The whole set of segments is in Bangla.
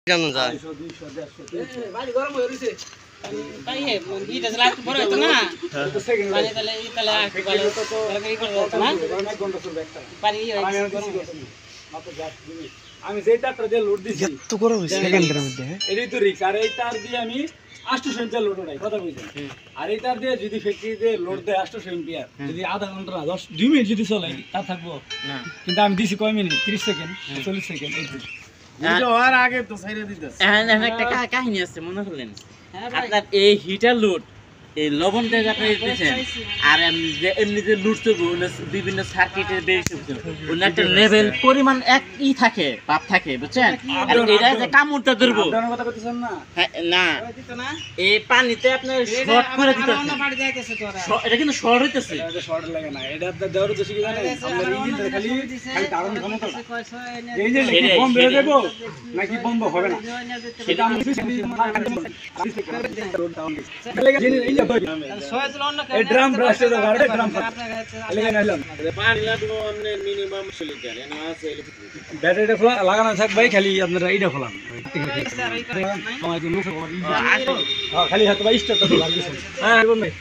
জানো যায় বাড়ি গরম হয়ে রইছে তাই হে ইটা জ্বালা একটু বড় হতো না মানে তাহলে এই তাহলে একটু ভালো তাহলে এই করে হতো না পারি আমি যেই তারটা দিয়ে লোড দিছি এত গরম সেকেন্ডের মধ্যে এটাই তো রিস্ক আর এই তার দিয়ে আমি 800 এম্পিয়ার লোড উঠাই কথা বুঝছেন আর এই তার দিয়ে যদি ফ্যাক্টরিতে লোড দেয় 800 এম্পিয়ার যদি আধা ঘন্টা না 2 মিনিট যদি চলে তা থাকবো না কিন্তু আমি দিছি কয় মিনিট 30 সেকেন্ড 40 সেকেন্ড এই ভিডিও হওয়ার আগে তো ছাইরে দিতেছ একটা কাহিনী আছে মনে করলেন আপনার এই হিটার লোড এই লবণটা যে আপনি দিতেছেন আর এমনি যে লুট করবো বিভিন্ন সার্কিটের বেশি ওর একটা লেভেল পরিমাণ একই থাকে ভাব থাকে বুঝছেন আর এটা যে কামড়টা ধরবো কথা বলতেছেন না না এই পানিতে আপনার শর্ট করে দিতেছেন এটা কিন্তু শর্ট হইতেছে এটা শর্ট লাগে না এটা আপনার দেওয়ার উদ্দেশ্য কি জানেন আমরা ইঞ্জিন খালি দারুণ ক্ষমতা এই যে বম বের দেব নাকি বম হবে না সেটা আমি এই ড্রাম ব্রাশ এর গাড়ি ড্রাম লাগা নিলাম পানি লাগবে আপনি মিনিমাম 40 লিটার এনে আছে ব্যাটারিটা খোলা লাগানো থাক ভাই খালি আপনারা এইটা খোলান খালি হাত ভাই স্টার্ট করতে লাগছে হ্যাঁ বল ভাই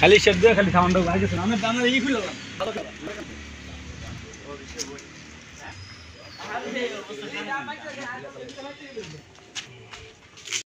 খালি স্টার্ট দিয়ে খালি সাউন্ড লাগছে আমি দানা এই খুললাম ভালো